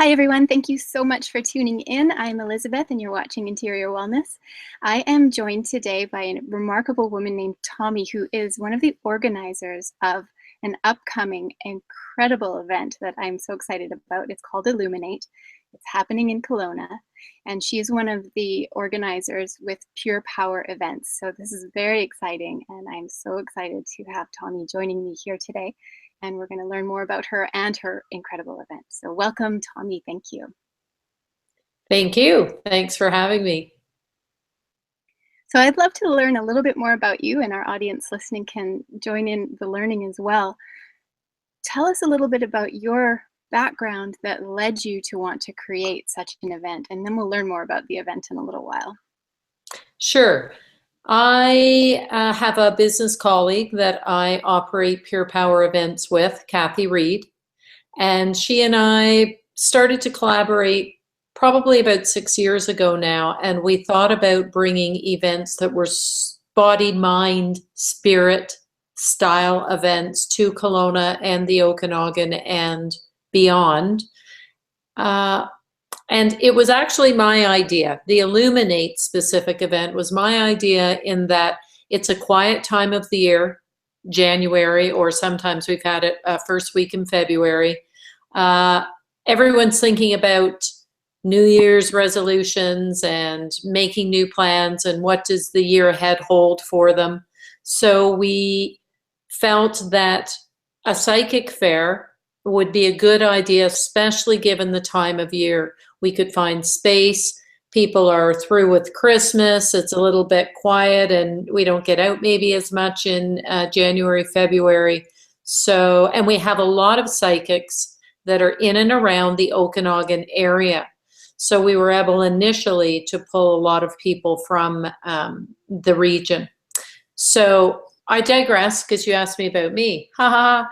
Hi, everyone. Thank you so much for tuning in. I'm Elizabeth, and you're watching Interior Wellness. I am joined today by a remarkable woman named Tommi, who is one of the organizers of an upcoming incredible event that I'm so excited about. It's called Illuminate. It's happening in Kelowna, and she is one of the organizers with Pure Power Events. So this is very exciting, and I'm so excited to have Tommi joining me here today. And we're going to learn more about her and her incredible event. So welcome, Tommi. Thank you. Thank you. Thanks for having me. So I'd love to learn a little bit more about you, and our audience listening can join in the learning as well. Tell us a little bit about your background that led you to want to create such an event, and then we'll learn more about the event in a little while. Sure. I have a business colleague that I operate Pure Power events with, Kathy Reed, and she and I started to collaborate probably about 6 years ago now, and we thought about bringing events that were body, mind, spirit style events to Kelowna and the Okanagan and beyond. And it was actually my idea. The Illuminate specific event was my idea in that it's a quiet time of the year, January, or sometimes we've had it first week in February. Everyone's thinking about New Year's resolutions and making new plans and what does the year ahead hold for them. So we felt that a psychic fair would be a good idea, especially given the time of year. We could find space. People are through with Christmas. It's a little bit quiet and we don't get out maybe as much in January, February. So, and we have a lot of psychics that are in and around the Okanagan area. So we were able initially to pull a lot of people from the region. So I digress because you asked me about me. Haha.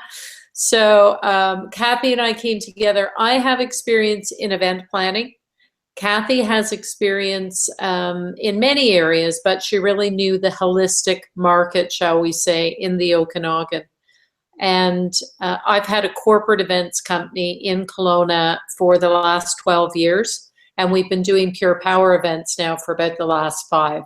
So Kathy and I came together. I have experience in event planning. Kathy has experience in many areas, but she really knew the holistic market, shall we say, in the Okanagan. And I've had a corporate events company in Kelowna for the last 12 years, and we've been doing Pure Power events now for about the last 5.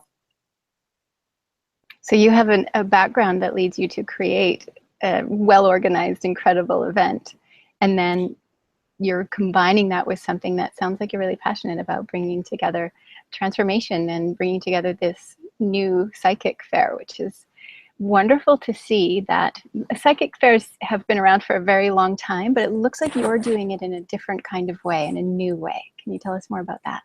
So you have a background that leads you to create a well-organized, incredible event, and then you're combining that with something that sounds like you're really passionate about, bringing together transformation and bringing together this new psychic fair, which is wonderful to see. That psychic fairs have been around for a very long time, but it looks like you're doing it in a different kind of way, in a new way. Can you tell us more about that?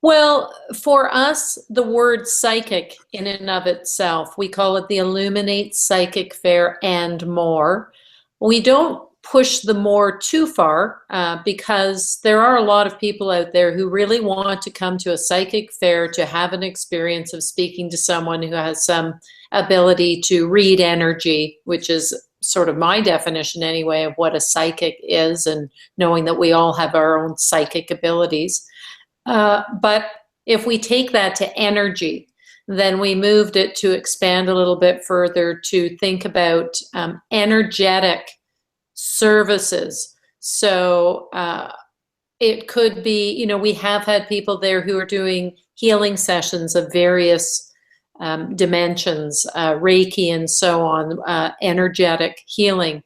Well, for us, the word psychic in and of itself, we call it the Illuminate Psychic Fair and more. We don't push the more too far because there are a lot of people out there who really want to come to a psychic fair to have an experience of speaking to someone who has some ability to read energy, which is sort of my definition anyway of what a psychic is, and knowing that we all have our own psychic abilities. But if we take that to energy, then we moved it to expand a little bit further to think about energetic services. So it could be, you know, we have had people there who are doing healing sessions of various dimensions, Reiki and so on, energetic healing.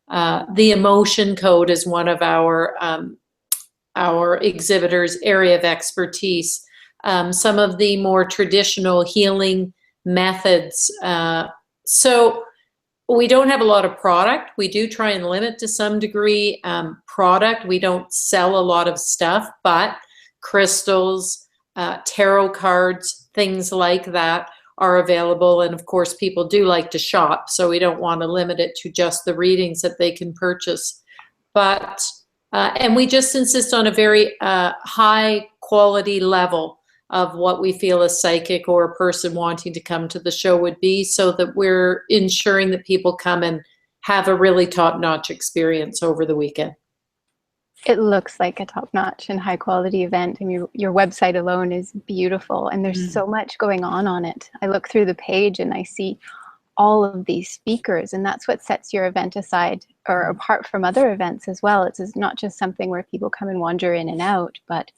The emotion code is one of our exhibitors' area of expertise. Some of the more traditional healing methods. So we don't have a lot of product. We do try and limit to some degree product. We don't sell a lot of stuff, but crystals, tarot cards, things like that are available. And of course, people do like to shop, so we don't want to limit it to just the readings that they can purchase. But and we just insist on a very high quality level of what we feel a psychic or a person wanting to come to the show would be, so that we're ensuring that people come and have a really top-notch experience over the weekend. It looks like a top-notch and high-quality event. I mean, your website alone is beautiful, and there's so much going on it. I look through the page and I see all of these speakers, and that's what sets your event aside or apart from other events as well. It's not just something where people come and wander in and out, but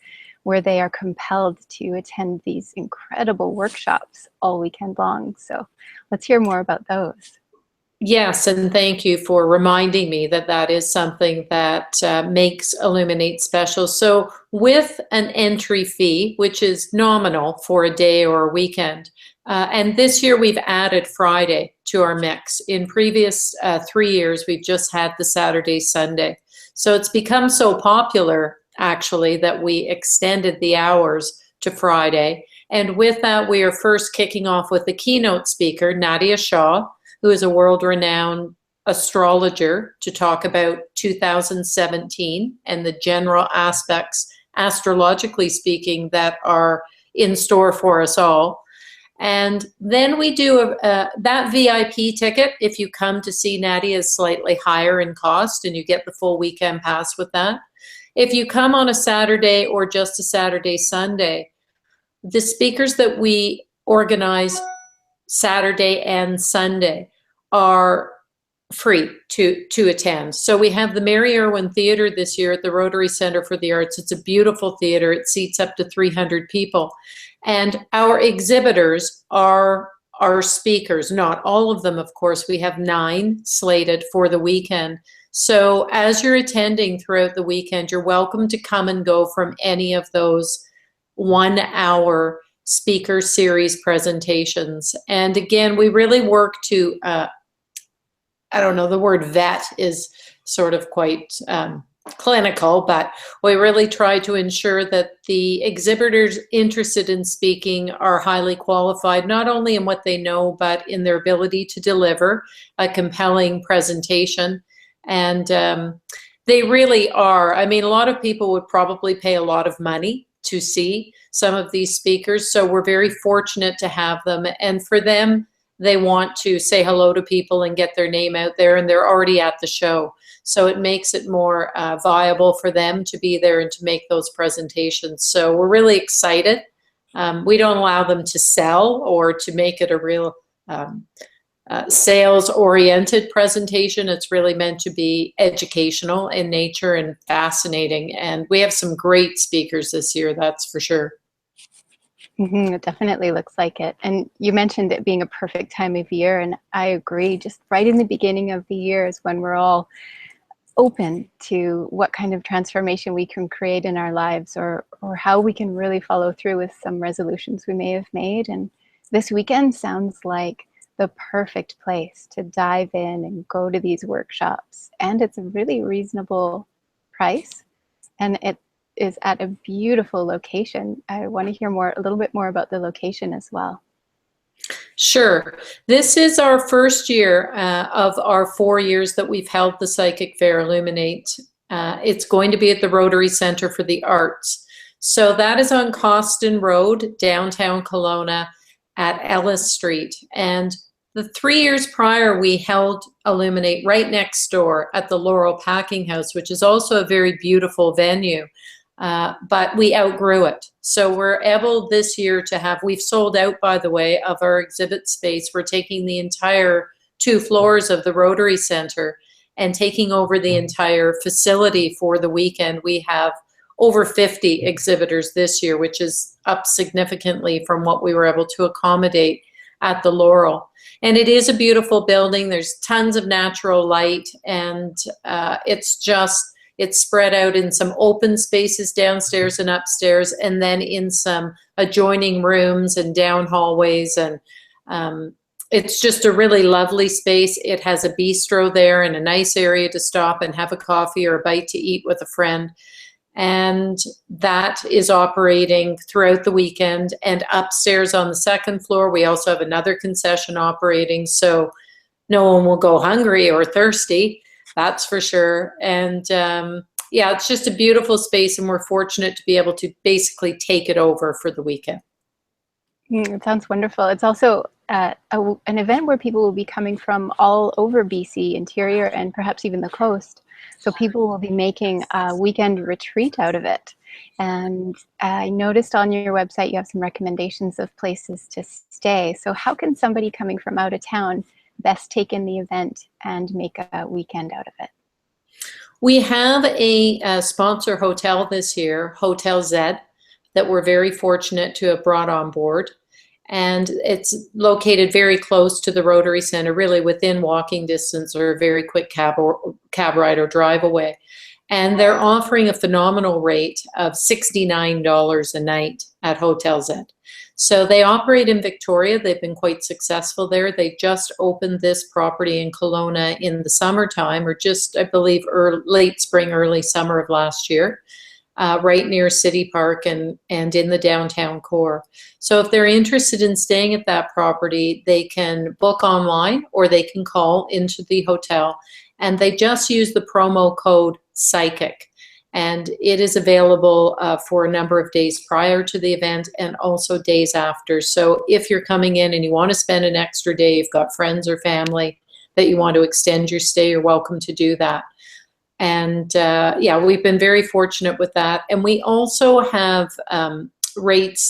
where they are compelled to attend these incredible workshops all weekend long. So let's hear more about those. Yes, and thank you for reminding me that that is something that makes Illuminate special. So with an entry fee, which is nominal for a day or a weekend, and this year we've added Friday to our mix. In previous 3 years, we've just had the Saturday, Sunday. So it's become so popular, actually, that we extended the hours to Friday. And with that, we are first kicking off with the keynote speaker, Nadia Shaw, who is a world-renowned astrologer, to talk about 2017 and the general aspects, astrologically speaking, that are in store for us all. And then we do that VIP ticket. If you come to see Nadia, is slightly higher in cost, and you get the full weekend pass with that. If you come on a Saturday or just a Saturday, Sunday, the speakers that we organize Saturday and Sunday are free to attend. So we have the Mary Irwin Theatre this year at the Rotary Centre for the Arts. It's a beautiful theatre. It seats up to 300 people. And our exhibitors are our speakers, not all of them, of course. We have 9 slated for the weekend. So as you're attending throughout the weekend, you're welcome to come and go from any of those 1-hour speaker series presentations. And again, we really work to, I don't know, the word vet is sort of quite clinical, but we really try to ensure that the exhibitors interested in speaking are highly qualified, not only in what they know, but in their ability to deliver a compelling presentation. And they really are. I mean, a lot of people would probably pay a lot of money to see some of these speakers, so we're very fortunate to have them. And for them, they want to say hello to people and get their name out there, and they're already at the show. So it makes it more viable for them to be there and to make those presentations. So we're really excited. We don't allow them to sell or to make it a real sales-oriented presentation. It's really meant to be educational in nature and fascinating. And we have some great speakers this year, that's for sure. It definitely looks like it. And you mentioned it being a perfect time of year, and I agree. Just right in the beginning of the year is when we're all open to what kind of transformation we can create in our lives, or how we can really follow through with some resolutions we may have made. And this weekend sounds like the perfect place to dive in and go to these workshops. And it's a really reasonable price, and it is at a beautiful location. I want to hear a little bit more about the location as well. Sure. This is our first year of our 4 years that we've held the Psychic Fair Illuminate. It's going to be at the Rotary Centre for the Arts. So that is on Cawston Road, downtown Kelowna at Ellis Street. And the 3 years prior, we held Illuminate right next door at the Laurel Packing House, which is also a very beautiful venue. But we outgrew it. So we're able this year to have, we've sold out, by the way, of our exhibit space. We're taking the entire 2 floors of the Rotary Centre and taking over the entire facility for the weekend. We have over 50 exhibitors this year, which is up significantly from what we were able to accommodate at the Laurel. And it is a beautiful building. There's tons of natural light, and it's spread out in some open spaces downstairs and upstairs, and then in some adjoining rooms and down hallways. And it's just a really lovely space. It has a bistro there and a nice area to stop and have a coffee or a bite to eat with a friend. And that is operating throughout the weekend. And upstairs on the 2nd floor, we also have another concession operating. So no one will go hungry or thirsty. That's for sure. And yeah, it's just a beautiful space, and we're fortunate to be able to basically take it over for the weekend. It sounds wonderful. It's also an event where people will be coming from all over BC interior and perhaps even the coast. So people will be making a weekend retreat out of it. And I noticed on your website you have some recommendations of places to stay. So how can somebody coming from out of town best take in the event and make a weekend out of it? We have a sponsor hotel this year, Hotel Z, that we're very fortunate to have brought on board. And it's located very close to the Rotary Centre, really within walking distance or a very quick cab ride or drive away. And they're offering a phenomenal rate of $69 a night at Hotel Z. So they operate in Victoria. They've been quite successful there. They just opened this property in Kelowna in the summertime, or just, I believe, late spring, early summer of last year, right near City Park and in the downtown core. So if they're interested in staying at that property, they can book online or they can call into the hotel, and they just use the promo code PSYCHIC. And it is available for a number of days prior to the event and also days after. So if you're coming in and you want to spend an extra day, you've got friends or family that you want to extend your stay, you're welcome to do that. And yeah, we've been very fortunate with that. And we also have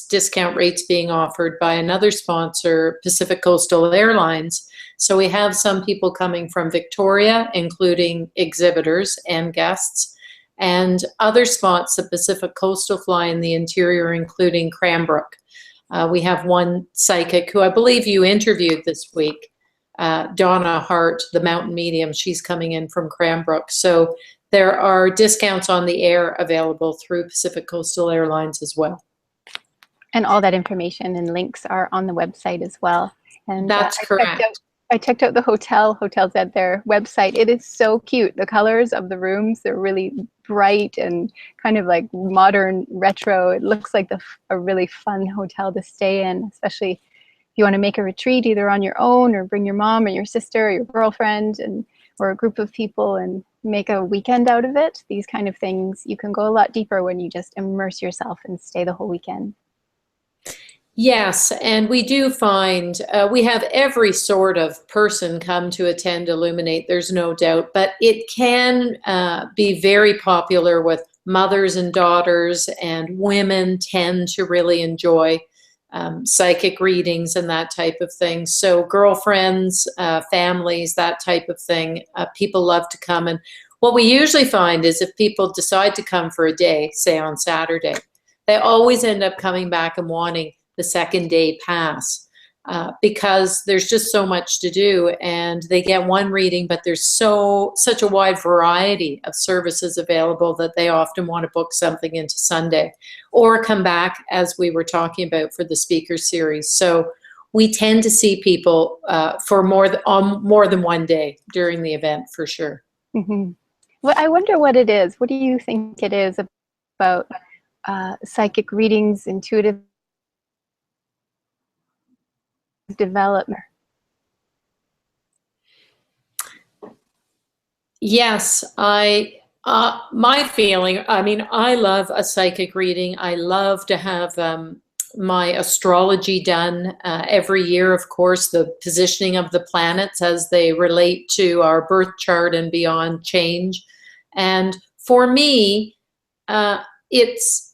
discount rates being offered by another sponsor, Pacific Coastal Airlines. So we have some people coming from Victoria, including exhibitors and guests, and other spots that Pacific Coastal fly in the interior, including Cranbrook. We have one psychic who I believe you interviewed this week, Donna Hart, the mountain medium. She's coming in from Cranbrook. So there are discounts on the air available through Pacific Coastal Airlines as well. And all that information and links are on the website as well. And that's correct. I checked out the hotels at their website. It is so cute. The colors of the rooms, they're really bright and kind of like modern retro. It looks like a really fun hotel to stay in, especially if you want to make a retreat either on your own or bring your mom or your sister or your girlfriend or a group of people and make a weekend out of it. These kind of things, you can go a lot deeper when you just immerse yourself and stay the whole weekend. Yes, and we do find we have every sort of person come to attend Illuminate, there's no doubt, but it can be very popular with mothers and daughters, and women tend to really enjoy psychic readings and that type of thing. So girlfriends, families, that type of thing, people love to come. And what we usually find is if people decide to come for a day, say on Saturday, they always end up coming back and wanting the second day pass because there's just so much to do, and they get one reading, but there's such a wide variety of services available that they often want to book something into Sunday or come back, as we were talking about for the speaker series. So we tend to see people for more than one day during the event, for sure. Mm-hmm. Well, I wonder what it is. What do you think it is about psychic readings, intuitive development? Yes, my feeling, I mean, I love a psychic reading. I love to have my astrology done every year, of course, the positioning of the planets as they relate to our birth chart and beyond change. And for me, it's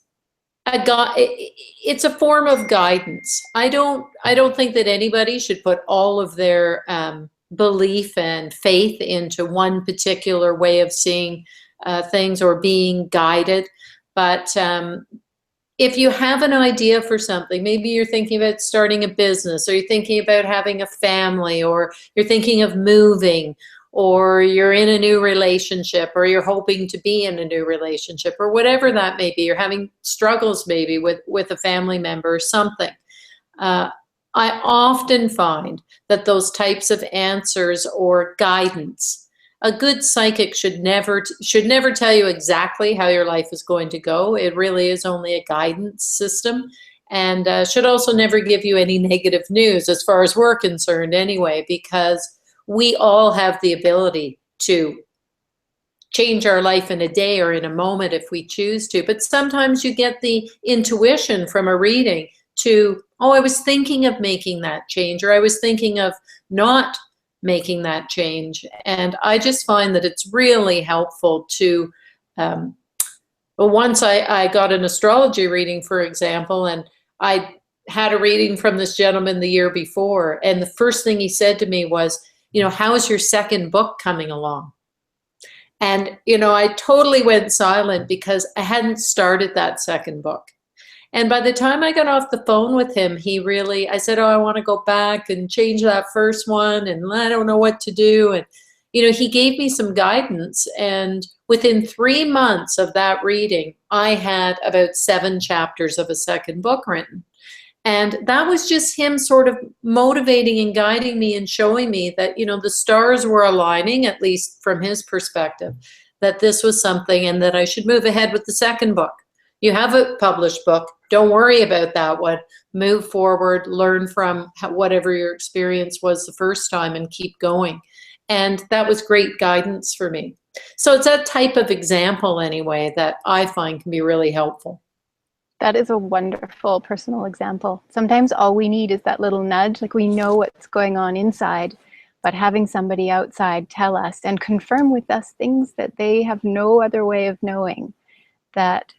a form of guidance. I don't think that anybody should put all of their belief and faith into one particular way of seeing things or being guided. But if you have an idea for something, maybe you're thinking about starting a business, or you're thinking about having a family, or you're thinking of moving, or you're in a new relationship, or you're hoping to be in a new relationship, or whatever that may be, you're having struggles maybe with a family member or something. I often find that those types of answers or guidance, a good psychic should never tell you exactly how your life is going to go. It really is only a guidance system, and should also never give you any negative news, as far as we're concerned anyway, because we all have the ability to change our life in a day or in a moment if we choose to. But sometimes you get the intuition from a reading to, oh, I was thinking of making that change, or I was thinking of not making that change. And I just find that it's really helpful to, well, once I got an astrology reading, for example, and I had a reading from this gentleman the year before, and the first thing he said to me was, how's your second book coming along? And, I totally went silent because I hadn't started that second book. And by the time I got off the phone with him, I said, oh, I want to go back and change that first one, and I don't know what to do. And, he gave me some guidance. And within 3 months of that reading, I had about 7 chapters of a second book written. And that was just him sort of motivating and guiding me and showing me that, the stars were aligning, at least from his perspective, that this was something and that I should move ahead with the second book. You have a published book. Don't worry about that one. Move forward, learn from whatever your experience was the first time and keep going. And that was great guidance for me. So it's that type of example anyway that I find can be really helpful. That is a wonderful personal example. Sometimes all we need is that little nudge, like we know what's going on inside, but having somebody outside tell us and confirm with us things that they have no other way of knowing, that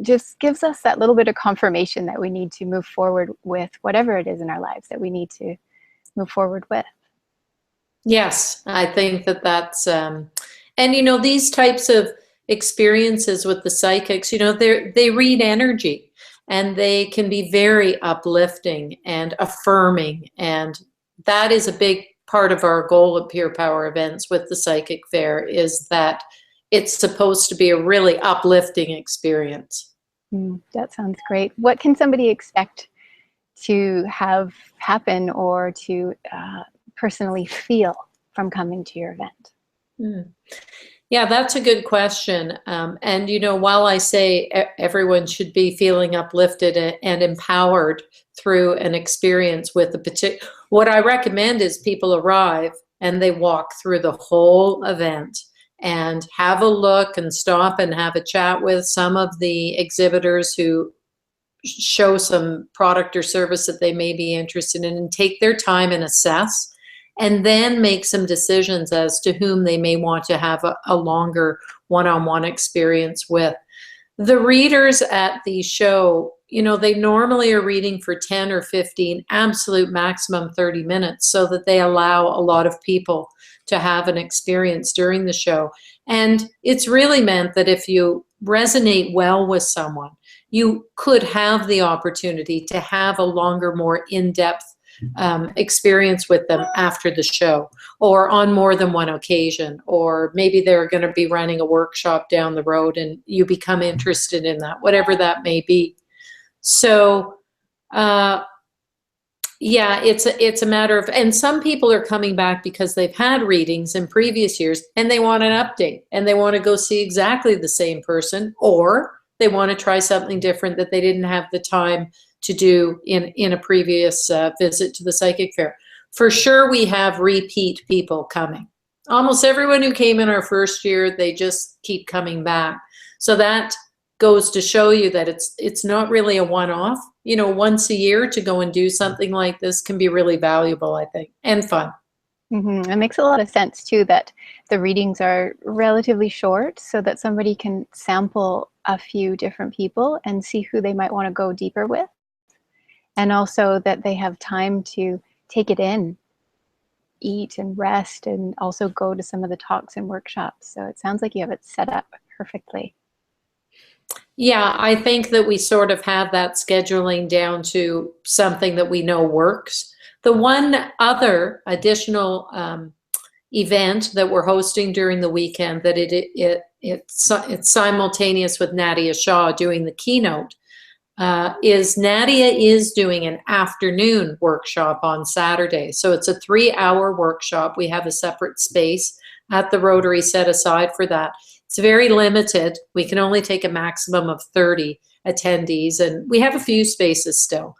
just gives us that little bit of confirmation that we need to move forward with whatever it is in our lives that we need to move forward with. Yes, I think that's, and these types of experiences with the psychics, they read energy, and they can be very uplifting and affirming. And that is a big part of our goal at Pure Power events with the Psychic Fair, is that it's supposed to be a really uplifting experience. That sounds great. What can somebody expect to have happen or to personally feel from coming to your event? Yeah, that's a good question. And, while I say everyone should be feeling uplifted and empowered through an experience with a particular, what I recommend is people arrive and they walk through the whole event and have a look and stop and have a chat with some of the exhibitors who show some product or service that they may be interested in, and take their time and assess, and then make some decisions as to whom they may want to have a longer one-on-one experience with. The readers at the show, they normally are reading for 10 or 15, absolute maximum 30 minutes, so that they allow a lot of people to have an experience during the show. And it's really meant that if you resonate well with someone, you could have the opportunity to have a longer, more in-depth experience with them after the show, or on more than one occasion, or maybe they're going to be running a workshop down the road and you become interested in that, whatever that may be. So yeah, it's a matter of, and some people are coming back because they've had readings in previous years and they want an update, and they want to go see exactly the same person, or they want to try something different that they didn't have the time to do in a previous visit to the Psychic Fair. For sure, we have repeat people coming. Almost everyone who came in our first year, they just keep coming back. So that goes to show you that it's not really a one-off. Once a year to go and do something like this can be really valuable, I think, and fun. It makes a lot of sense too that the readings are relatively short, so that somebody can sample a few different people and see who they might want to go deeper with. And also that they have time to take it in, eat and rest, and also go to some of the talks and workshops. So it sounds like you have it set up perfectly. Yeah, I think that we sort of have that scheduling down to something that we know works. The one other additional event that we're hosting during the weekend, that it's simultaneous with Nadia Shaw doing the keynote, is Nadia is doing an afternoon workshop on Saturday. So it's a 3-hour workshop. We have a separate space at the Rotary set aside for that. It's very limited. We can only take a maximum of 30 attendees, and we have a few spaces still.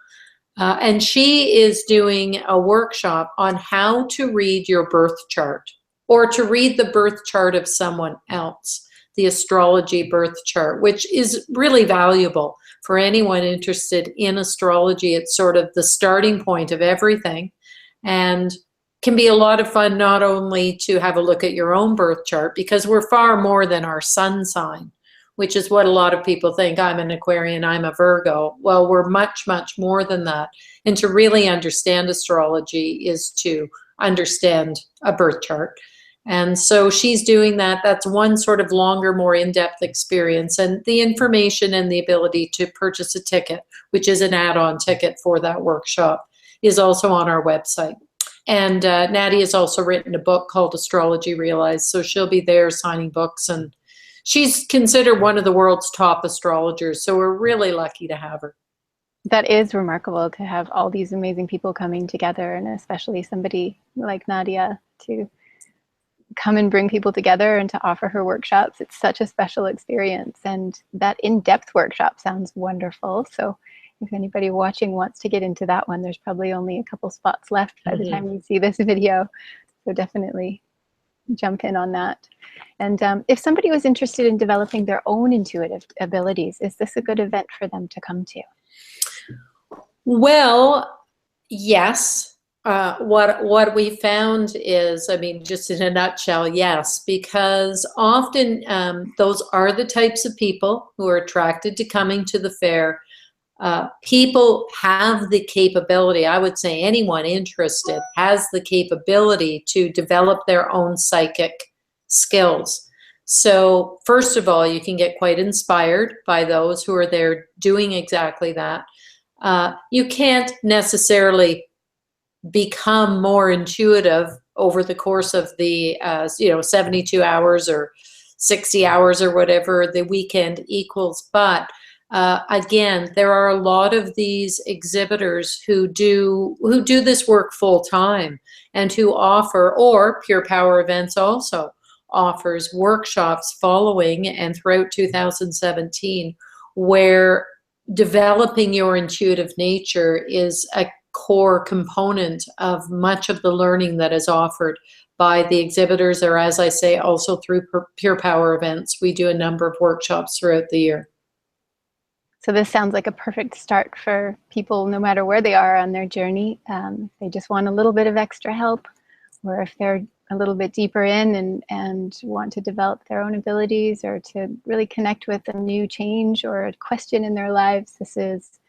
And she is doing a workshop on how to read your birth chart, or to read the birth chart of someone else, the astrology birth chart, which is really valuable for anyone interested in astrology. It's sort of the starting point of everything, and can be a lot of fun, not only to have a look at your own birth chart, because we're far more than our sun sign, which is what a lot of people think. I'm an Aquarian, I'm a Virgo. Well, we're much, much more than that. And to really understand astrology is to understand a birth chart. And so she's doing that. That's one sort of longer, more in-depth experience. And the information and the ability to purchase a ticket, which is an add-on ticket for that workshop, is also on our website. And Natty has also written a book called Astrology Realized. So she'll be there signing books. And she's considered one of the world's top astrologers. So we're really lucky to have her. That is remarkable, to have all these amazing people coming together, and especially somebody like Nadia to come and bring people together and to offer her workshops. It's such a special experience, and that in-depth workshop sounds wonderful. So if anybody watching wants to get into that one, there's probably only a couple spots left by the time you see this video. So definitely jump in on that. And if somebody was interested in developing their own intuitive abilities, is this a good event for them to come to? Well, yes. What we found is, I mean, just in a nutshell, yes, because often those are the types of people who are attracted to coming to the fair. People have the capability, I would say anyone interested has the capability to develop their own psychic skills. So first of all, you can get quite inspired by those who are there doing exactly that. You can't necessarily become more intuitive over the course of the 72 hours or 60 hours or whatever the weekend equals. But again, there are a lot of these exhibitors who do this work full time, and who offer, or Pure Power Events also offers workshops following and throughout 2017, where developing your intuitive nature is a core component of much of the learning that is offered by the exhibitors, or as I say, also through Pure Power Events. We do a number of workshops throughout the year. So this sounds like a perfect start for people, no matter where they are on their journey. If they just want a little bit of extra help, or if they're a little bit deeper in and want to develop their own abilities, or to really connect with a new change or a question in their lives, this is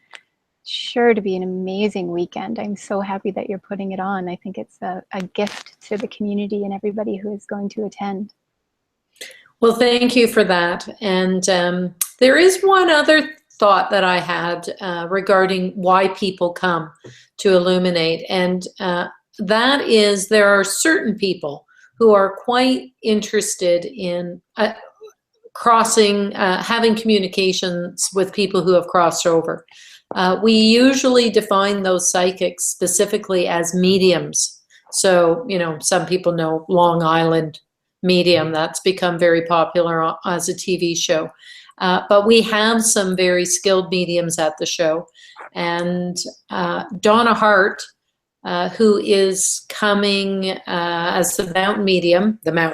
sure to be an amazing weekend. I'm so happy that you're putting it on. I think it's a gift to the community and everybody who is going to attend. Well, thank you for that. And there is one other thought that I had regarding why people come to Illuminate, and that is, there are certain people who are quite interested in having communications with people who have crossed over. We usually define those psychics specifically as mediums. So, some people know Long Island Medium. That's become very popular as a TV show. But we have some very skilled mediums at the show. And Donna Hart, who is coming as the mountain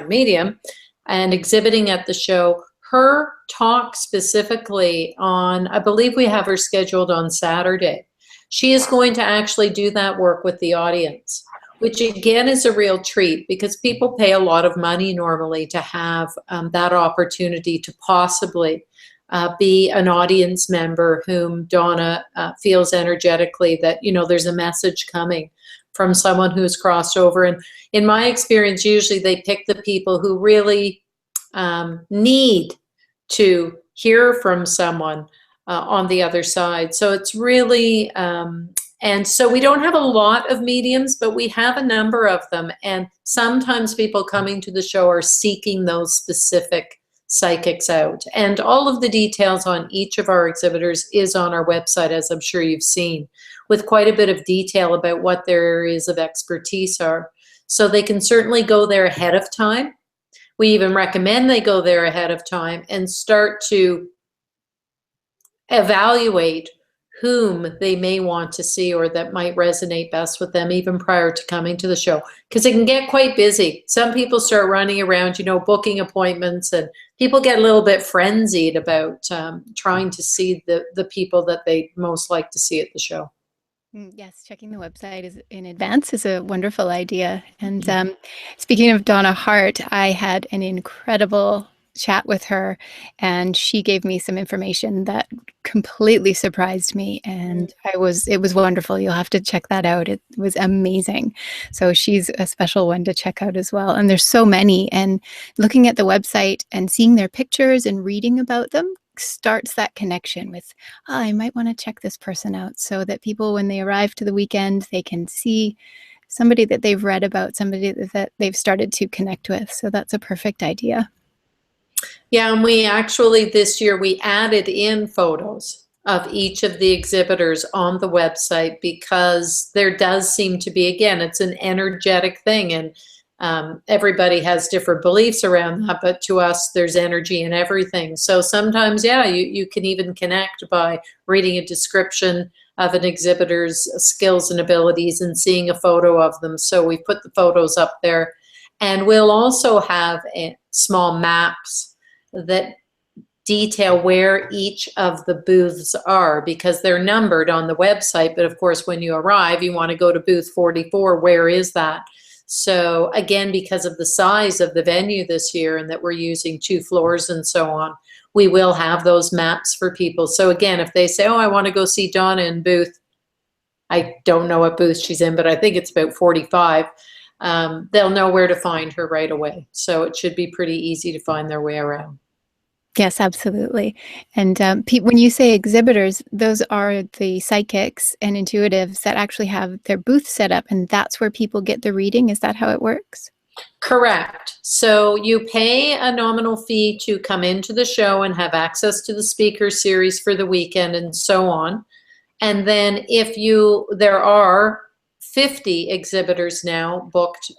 medium, and exhibiting at the show, her talk specifically on, I believe we have her scheduled on Saturday. She is going to actually do that work with the audience, which again is a real treat, because people pay a lot of money normally to have that opportunity to possibly be an audience member whom Donna feels energetically that, there's a message coming from someone who's crossed over. And in my experience, usually they pick the people who really need to hear from someone on the other side. So it's really, and so we don't have a lot of mediums, but we have a number of them. And sometimes people coming to the show are seeking those specific psychics out. And all of the details on each of our exhibitors is on our website, as I'm sure you've seen, with quite a bit of detail about what their areas of expertise are. So they can certainly go there ahead of time. We even recommend they go there ahead of time and start to evaluate whom they may want to see, or that might resonate best with them, even prior to coming to the show, because it can get quite busy. Some people start running around, booking appointments, and people get a little bit frenzied about trying to see the people that they most like to see at the show. Yes, checking the website in advance is a wonderful idea. And speaking of Donna Hart, I had an incredible chat with her, and she gave me some information that completely surprised me, and it was wonderful. You'll have to check that out. It was amazing. So she's a special one to check out as well. And there's so many, and looking at the website and seeing their pictures and reading about them starts that connection with, oh, I might want to check this person out, so that people, when they arrive to the weekend, they can see somebody that they've read about, somebody that they've started to connect with. So that's a perfect idea. Yeah, and we actually this year we added in photos of each of the exhibitors on the website, because there does seem to be, again, it's an energetic thing, and everybody has different beliefs around that, but to us there's energy in everything. So sometimes, yeah, you can even connect by reading a description of an exhibitor's skills and abilities and seeing a photo of them. So we put the photos up there, and we'll also have small maps that detail where each of the booths are, because they're numbered on the website. But of course, when you arrive, you want to go to booth 44. Where is that? So again, because of the size of the venue this year and that we're using 2 floors and so on, we will have those maps for people. So again, if they say, oh, I want to go see Donna in booth, I don't know what booth she's in, but I think it's about 45. They'll know where to find her right away. So it should be pretty easy to find their way around. Yes, absolutely. And when you say exhibitors, those are the psychics and intuitives that actually have their booth set up, and that's where people get the reading. Is that how it works? Correct. So you pay a nominal fee to come into the show and have access to the speaker series for the weekend and so on. And then there are 50 exhibitors now booked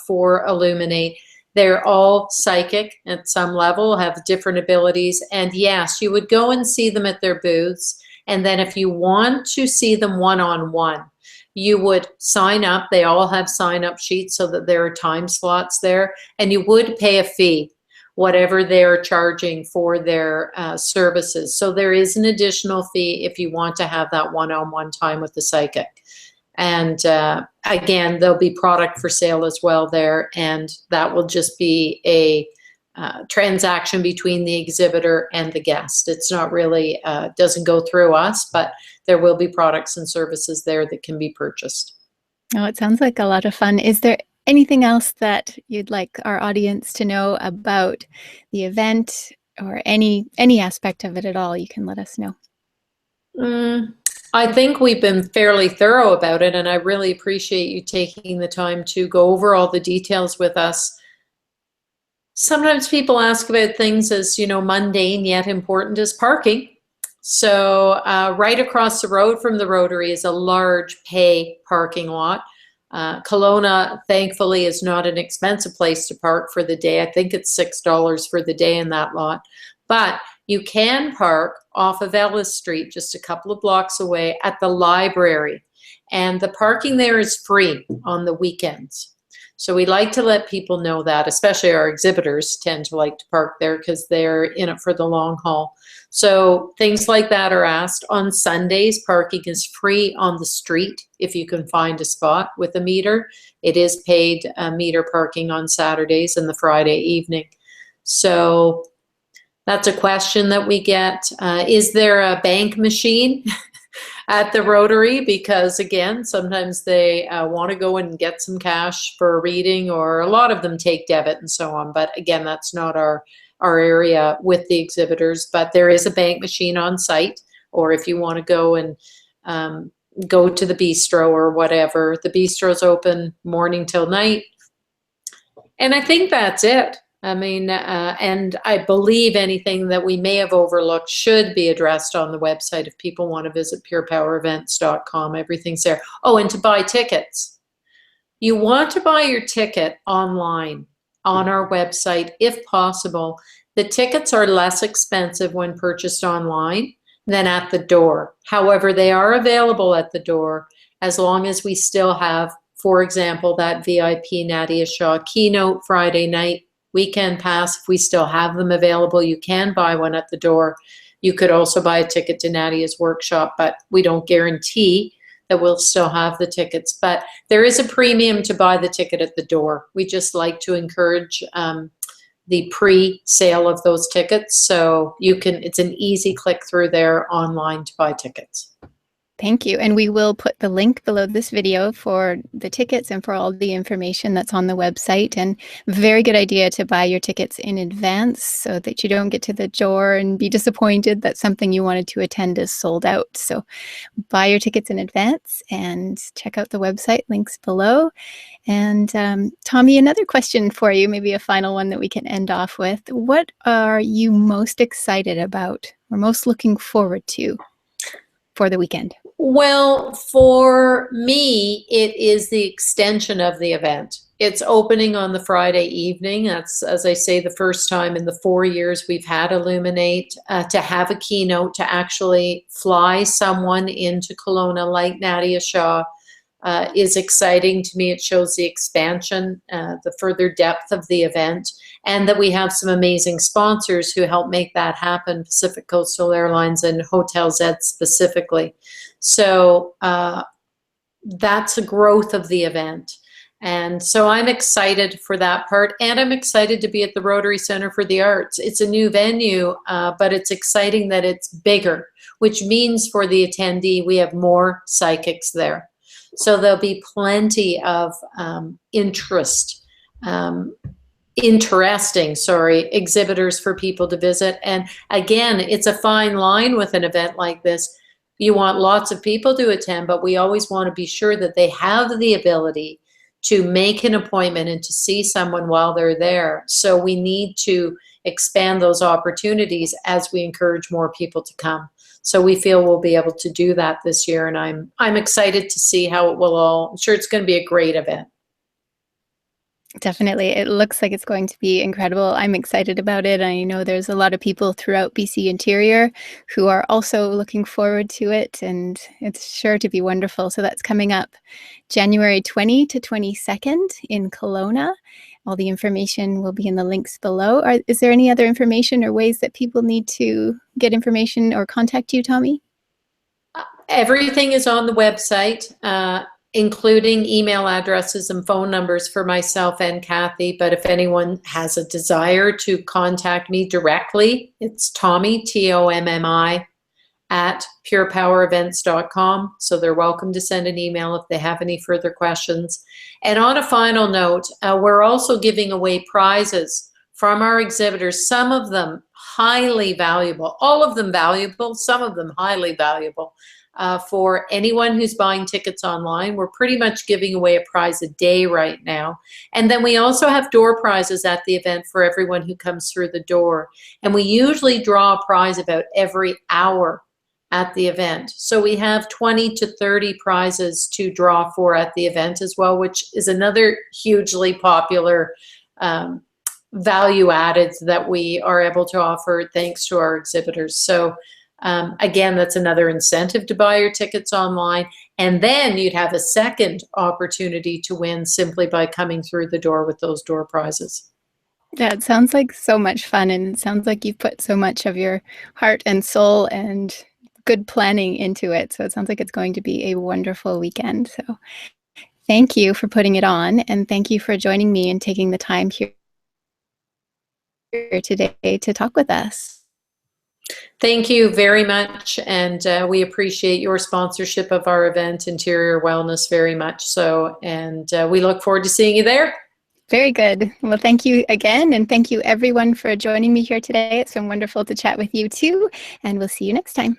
for Illuminate. They're all psychic at some level, have different abilities. And yes, you would go and see them at their booths. And then if you want to see them one-on-one, you would sign up. They all have sign-up sheets so that there are time slots there. And you would pay a fee, whatever they're charging for their services. So there is an additional fee if you want to have that one-on-one time with the psychic. And again, there'll be product for sale as well there, and that will just be a transaction between the exhibitor and the guest. It's not really, doesn't go through us, but there will be products and services there that can be purchased. Oh, it sounds like a lot of fun. Is there anything else that you'd like our audience to know about the event, or any aspect of it at all? You can let us know. I think we've been fairly thorough about it, and I really appreciate you taking the time to go over all the details with us. Sometimes people ask about things as, mundane yet important as parking. So right across the road from the Rotary is a large pay parking lot. Kelowna, thankfully, is not an expensive place to park for the day. I think it's $6 for the day in that lot. But you can park off of Ellis Street, just a couple of blocks away, at the library. And the parking there is free on the weekends. So we like to let people know that, especially our exhibitors tend to like to park there because they're in it for the long haul. So things like that are asked. On Sundays, parking is free on the street if you can find a spot with a meter. It is paid meter parking on Saturdays and the Friday evening. So that's a question that we get. Is there a bank machine at the Rotary? Because again, sometimes they want to go and get some cash for a reading, or a lot of them take debit and so on. But again, that's not our area with the exhibitors. But there is a bank machine on site, or if you want to go and go to the bistro or whatever, the bistro's open morning till night. And I think that's it. I mean, and I believe anything that we may have overlooked should be addressed on the website if people want to visit purepowerevents.com. Everything's there. Oh, and to buy tickets. You want to buy your ticket online on our website if possible. The tickets are less expensive when purchased online than at the door. However, they are available at the door as long as we still have, for example, that VIP Nadia Shaw keynote Friday night. Weekend pass, if we still have them available, you can buy one at the door. You could also buy a ticket to Nadia's workshop, but we don't guarantee that we'll still have the tickets. But there is a premium to buy the ticket at the door. We just like to encourage the pre-sale of those tickets. So it's an easy click through there online to buy tickets. Thank you. And we will put the link below this video for the tickets and for all the information that's on the website. And very good idea to buy your tickets in advance so that you don't get to the door and be disappointed that something you wanted to attend is sold out. So buy your tickets in advance and check out the website, links below. And Tommi, another question for you, maybe a final one that we can end off with. What are you most excited about or most looking forward to for the weekend? Well, for me, it is the extension of the event. It's opening on the Friday evening. That's, as I say, the first time in the 4 years we've had Illuminate. To have a keynote, to actually fly someone into Kelowna like Nadia Shaw is exciting to me. It shows the expansion, the further depth of the event, and that we have some amazing sponsors who help make that happen, Pacific Coastal Airlines and Hotel Z specifically. So that's a growth of the event. And so I'm excited for that part, and I'm excited to be at the Rotary Centre for the Arts. It's a new venue, but it's exciting that it's bigger, which means for the attendee, we have more psychics there. So there'll be plenty of interesting exhibitors for people to visit. And again, it's a fine line with an event like this. You want lots of people to attend, but we always want to be sure that they have the ability to make an appointment and to see someone while they're there. So we need to expand those opportunities as we encourage more people to come. So we feel we'll be able to do that this year, and I'm excited to see how it will all. I'm sure it's going to be a great event. Definitely. It looks like it's going to be incredible. I'm excited about it. I know there's a lot of people throughout BC Interior who are also looking forward to it, and it's sure to be wonderful. So that's coming up January 20 to 22nd in Kelowna. All the information will be in the links below. Is there any other information or ways that people need to get information or contact you, Tommi? Everything is on the website, including email addresses and phone numbers for myself and Kathy. But if anyone has a desire to contact me directly, it's Tommi, Tommi, at purepowerevents.com. So they're welcome to send an email if they have any further questions. And on a final note, we're also giving away prizes from our exhibitors, some of them highly valuable, all of them valuable, some of them highly valuable. For anyone who's buying tickets online, we're pretty much giving away a prize a day right now. And then we also have door prizes at the event for everyone who comes through the door. And we usually draw a prize about every hour at the event. So we have 20 to 30 prizes to draw for at the event as well, which is another hugely popular value added that we are able to offer thanks to our exhibitors. So again, that's another incentive to buy your tickets online. And then you'd have a second opportunity to win simply by coming through the door with those door prizes. Yeah, it sounds like so much fun, and it sounds like you've put so much of your heart and soul and good planning into it. So it sounds like it's going to be a wonderful weekend. So thank you for putting it on, and thank you for joining me and taking the time here today to talk with us. Thank you very much, and we appreciate your sponsorship of our event, Interior Wellness, very much so, and we look forward to seeing you there. Very good. Well, thank you again, and thank you everyone for joining me here today. It's been wonderful to chat with you too, and we'll see you next time.